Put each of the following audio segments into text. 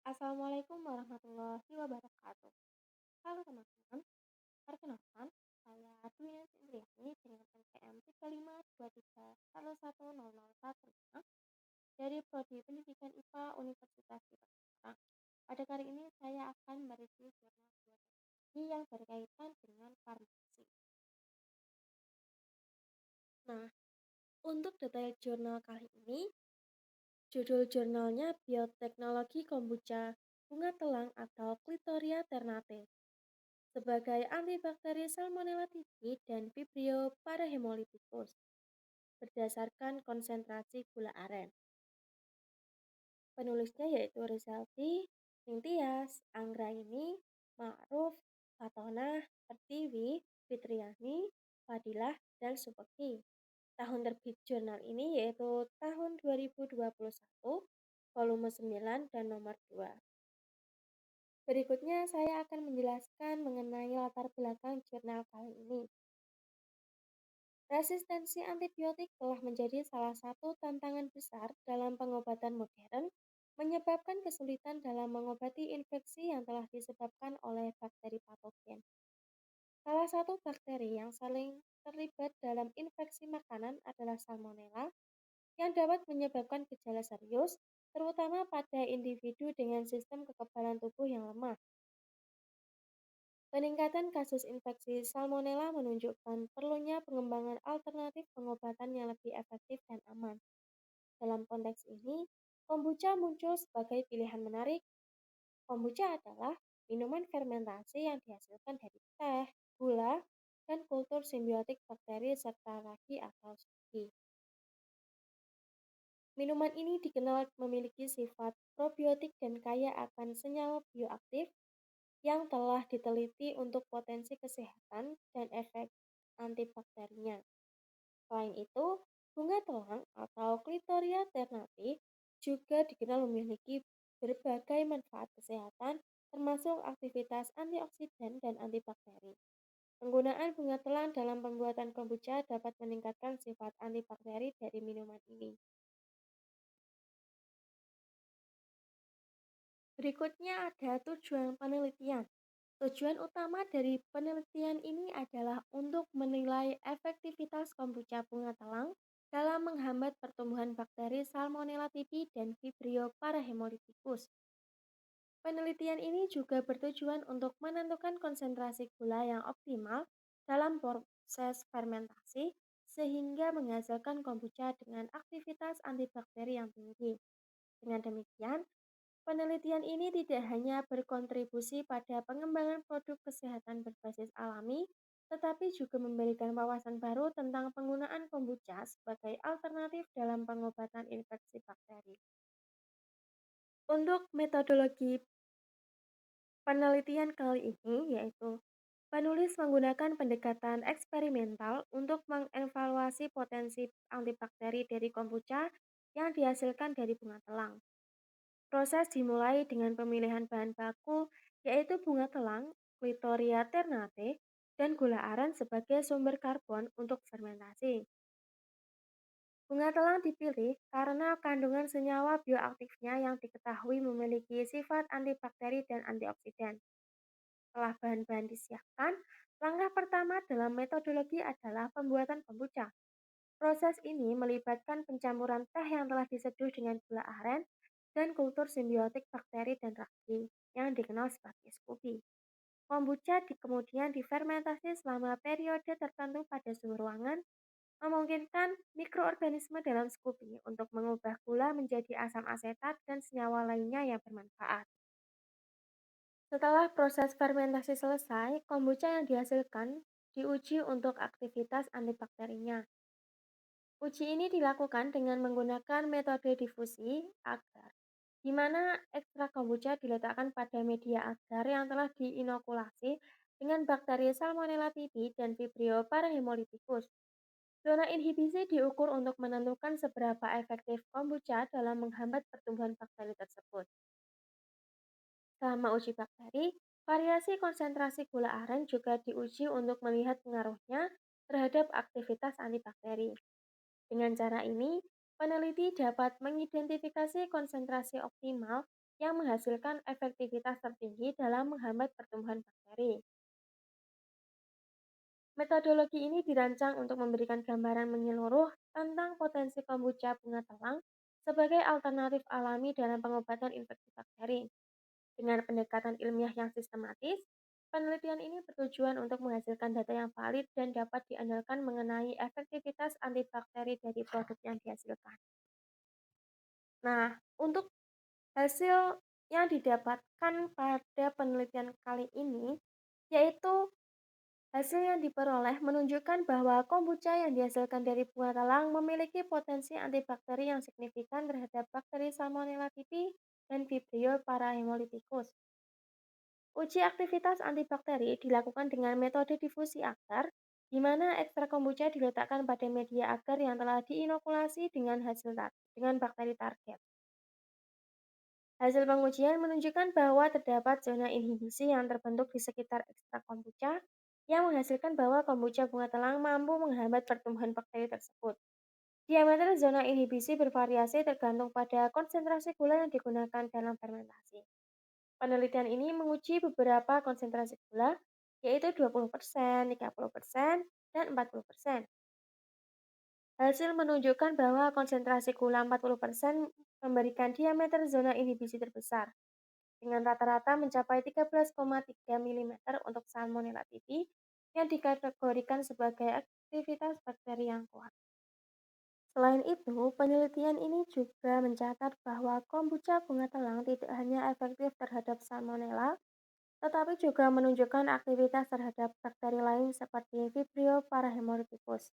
Assalamualaikum warahmatullahi wabarakatuh. Halo teman-teman, perkenalkan saya Dwi Indriani dengan NPM 3523110015 dari Prodi Pendidikan IPA Universitas Diponegoro. Pada kali ini saya akan mereview jurnal biologi yang berkaitan dengan farmasi. Nah, untuk detail jurnal kali ini, judul jurnalnya Bioteknologi Kombucha Bunga Telang atau Clitoria ternate sebagai antibakteri Salmonella typhi dan Vibrio parahemolyticus berdasarkan konsentrasi gula aren. Penulisnya yaitu Rizalti, Ningtyas, Anggraini, Ma'ruf, Fatonah, Pertiwi, Fitriani, Fadilah, dan Supeki. Tahun terbit jurnal ini yaitu tahun 2021, volume 9 dan nomor 2. Berikutnya saya akan menjelaskan mengenai latar belakang jurnal kali ini. Resistensi antibiotik telah menjadi salah satu tantangan besar dalam pengobatan modern, menyebabkan kesulitan dalam mengobati infeksi yang telah disebabkan oleh bakteri patogen. Salah satu bakteri yang saling terlibat dalam infeksi makanan adalah Salmonella, yang dapat menyebabkan gejala serius, terutama pada individu dengan sistem kekebalan tubuh yang lemah. Peningkatan kasus infeksi Salmonella menunjukkan perlunya pengembangan alternatif pengobatan yang lebih efektif dan aman. Dalam konteks ini, kombucha muncul sebagai pilihan menarik. Kombucha adalah minuman fermentasi yang dihasilkan dari teh, gula, dan kultur simbiotik bakteri serta ragi atau suci. Minuman ini dikenal memiliki sifat probiotik dan kaya akan senyawa bioaktif yang telah diteliti untuk potensi kesehatan dan efek antibakterinya. Selain itu, bunga telang atau Clitoria ternate juga dikenal memiliki berbagai manfaat kesehatan, termasuk aktivitas antioksidan dan antibakteri. Penggunaan bunga telang dalam pembuatan kombucha dapat meningkatkan sifat antibakteri dari minuman ini. Berikutnya ada tujuan penelitian. Tujuan utama dari penelitian ini adalah untuk menilai efektivitas kombucha bunga telang dalam menghambat pertumbuhan bakteri Salmonella typhi dan Vibrio parahemolyticus. Penelitian ini juga bertujuan untuk menentukan konsentrasi gula yang optimal dalam proses fermentasi sehingga menghasilkan kombucha dengan aktivitas antibakteri yang tinggi. Dengan demikian, penelitian ini tidak hanya berkontribusi pada pengembangan produk kesehatan berbasis alami, tetapi juga memberikan wawasan baru tentang penggunaan kombucha sebagai alternatif dalam pengobatan infeksi bakteri. Untuk metodologi penelitian kali ini yaitu penulis menggunakan pendekatan eksperimental untuk mengevaluasi potensi antibakteri dari kombucha yang dihasilkan dari bunga telang. Proses dimulai dengan pemilihan bahan baku, yaitu bunga telang, Clitoria ternate, dan gula aren sebagai sumber karbon untuk fermentasi. Bunga telang dipilih karena kandungan senyawa bioaktifnya yang diketahui memiliki sifat antibakteri dan antioksidan. Setelah bahan-bahan disiapkan, langkah pertama dalam metodologi adalah pembuatan kombucha. Proses ini melibatkan pencampuran teh yang telah diseduh dengan gula aren dan kultur simbiotik bakteri dan ragi yang dikenal sebagai Scooby. Kombucha kemudian difermentasi selama periode tertentu pada suhu ruangan, memungkinkan mikroorganisme dalam Scooby untuk mengubah gula menjadi asam asetat dan senyawa lainnya yang bermanfaat. Setelah proses fermentasi selesai, kombucha yang dihasilkan diuji untuk aktivitas antibakterinya. Uji ini dilakukan dengan menggunakan metode difusi agar, di mana ekstrak kombucha diletakkan pada media agar yang telah diinokulasi dengan bakteri Salmonella typhi dan Vibrio parahemolyticus. Zona inhibisi diukur untuk menentukan seberapa efektif kombucha dalam menghambat pertumbuhan bakteri tersebut. Selama uji bakteri, variasi konsentrasi gula aren juga diuji untuk melihat pengaruhnya terhadap aktivitas antibakteri. Dengan cara ini, peneliti dapat mengidentifikasi konsentrasi optimal yang menghasilkan efektivitas tertinggi dalam menghambat pertumbuhan bakteri. Metodologi ini dirancang untuk memberikan gambaran menyeluruh tentang potensi kombucha bunga telang sebagai alternatif alami dalam pengobatan infeksi bakteri. Dengan pendekatan ilmiah yang sistematis, penelitian ini bertujuan untuk menghasilkan data yang valid dan dapat diandalkan mengenai efektivitas antibakteri dari produk yang dihasilkan. Nah, untuk hasil yang didapatkan pada penelitian kali ini, yaitu hasil yang diperoleh menunjukkan bahwa kombucha yang dihasilkan dari bunga telang memiliki potensi antibakteri yang signifikan terhadap bakteri Salmonella typhi dan Vibrio parahemolyticus. Uji aktivitas antibakteri dilakukan dengan metode difusi agar, di mana ekstrak kombucha diletakkan pada media agar yang telah diinokulasi dengan bakteri target. Hasil pengujian menunjukkan bahwa terdapat zona inhibisi yang terbentuk di sekitar ekstrak kombucha yang menghasilkan bahwa kombucha bunga telang mampu menghambat pertumbuhan bakteri tersebut. Diameter zona inhibisi bervariasi tergantung pada konsentrasi gula yang digunakan dalam fermentasi. Penelitian ini menguji beberapa konsentrasi gula, yaitu 20%, 30%, dan 40%. Hasil menunjukkan bahwa konsentrasi gula 40% memberikan diameter zona inhibisi terbesar, dengan rata-rata mencapai 13,3 mm untuk Salmonella typhi yang dikategorikan sebagai aktivitas bakteri yang kuat. Selain itu, penelitian ini juga mencatat bahwa kombucha bunga telang tidak hanya efektif terhadap Salmonella, tetapi juga menunjukkan aktivitas terhadap bakteri lain seperti Vibrio parahemolyticus.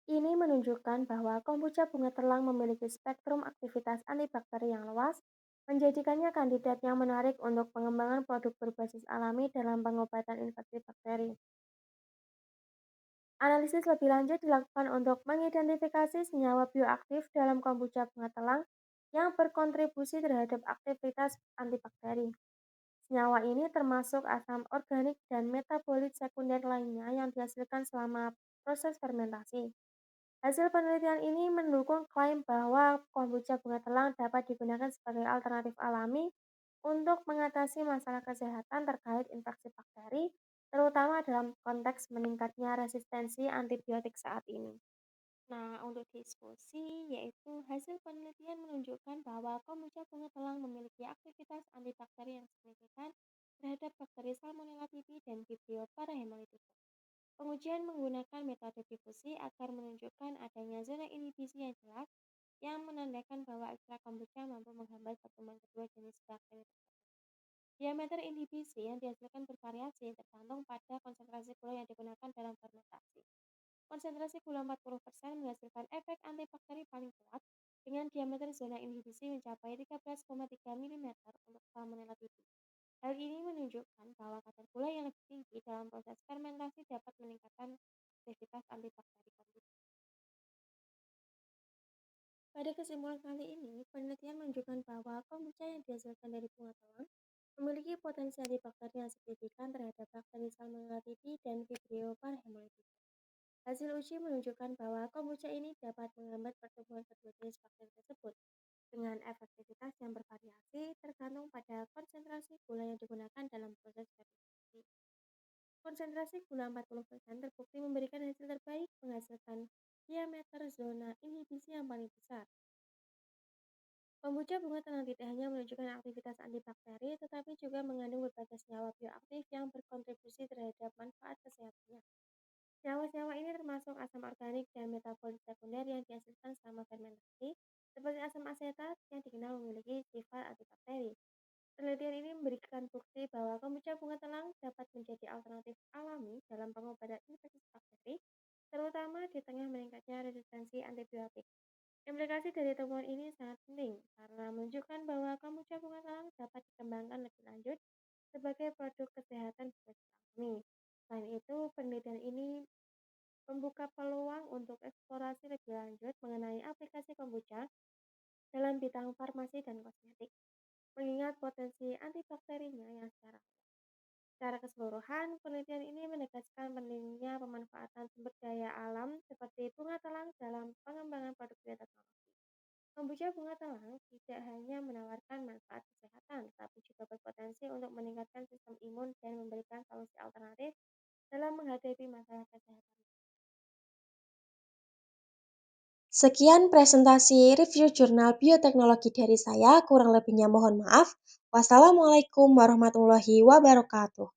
Ini menunjukkan bahwa kombucha bunga telang memiliki spektrum aktivitas antibakteri yang luas, menjadikannya kandidat yang menarik untuk pengembangan produk berbasis alami dalam pengobatan infeksi bakteri. Analisis lebih lanjut dilakukan untuk mengidentifikasi senyawa bioaktif dalam kombucha bunga telang yang berkontribusi terhadap aktivitas antibakteri. Senyawa ini termasuk asam organik dan metabolit sekunder lainnya yang dihasilkan selama proses fermentasi. Hasil penelitian ini mendukung klaim bahwa kombucha bunga telang dapat digunakan sebagai alternatif alami untuk mengatasi masalah kesehatan terkait infeksi bakteri, terutama dalam konteks meningkatnya resistensi antibiotik saat ini. Nah, untuk diskusi, yaitu hasil penelitian menunjukkan bahwa kombucha bunga telang memiliki aktivitas antibakteri yang signifikan terhadap bakteri Salmonella typhi dan Vibrio parahemolyticus. Pengujian menggunakan metode difusi agar menunjukkan adanya zona inhibisi yang jelas yang menandakan bahwa ekstrak kombucha mampu menghambat pertumbuhan kedua jenis bakteri tersebut. Diameter inhibisi yang dihasilkan bervariasi tergantung pada konsentrasi gula yang digunakan dalam fermentasi. Konsentrasi gula 40% menghasilkan efek antibakteri paling kuat dengan diameter zona inhibisi mencapai 13,3 mm untuk Salmonella typhi. Hal ini menunjukkan bahwa kadar gula yang lebih tinggi dalam proses fermentasi dapat meningkatkan aktivitas antibakteri kombucha. Pada kesimpulan kali ini, penelitian menunjukkan bahwa kombucha yang dihasilkan dari bunga telang memiliki potensi antibakteri yang signifikan terhadap bakteri Salmonella typhi dan Vibrio parahemolyticus. Hasil uji menunjukkan bahwa kombucha ini dapat menghambat pertumbuhan kedua jenis bakteri tersebut dengan efektivitas yang bervariasi tergantung pada konsentrasi gula yang digunakan dalam proses fermentasi. Konsentrasi gula 40% terbukti memberikan hasil terbaik menghasilkan diameter zona inhibisi yang paling besar. Kombucha bunga telang tidak hanya menunjukkan aktivitas antibakteri, tetapi juga mengandung berbagai senyawa bioaktif yang berkontribusi terhadap manfaat kesehatannya. Senyawa-senyawa ini termasuk asam organik dan metabolit sekunder yang dihasilkan selama fermentasi, seperti asam asetat yang dikenal memiliki sifat antibakteri. Penelitian ini memberikan bukti bahwa kombucha bunga telang dapat menjadi alternatif alami dalam pengobatan infeksi bakteri, terutama di tengah meningkatnya resistensi antibiotik. Implikasi dari temuan ini sangat penting karena menunjukkan bahwa kombucha bunga telang dapat dikembangkan lebih lanjut sebagai produk kesehatan berbasis alami. Selain itu, penelitian ini membuka peluang untuk eksplorasi lebih lanjut mengenai aplikasi kombucha dalam bidang farmasi dan kosmetik, mengingat potensi antibakterinya yang secara keseluruhan, penelitian ini menegaskan pentingnya pemanfaatan sumber daya alam seperti bunga telang dalam pengembangan produk bioteknologi. Kombucha bunga telang tidak hanya menawarkan manfaat imun dan memberikan solusi alternatif dalam menghadapi masalah kesehatan. Sekian presentasi review jurnal bioteknologi dari saya, kurang lebihnya mohon maaf. Wassalamualaikum warahmatullahi wabarakatuh.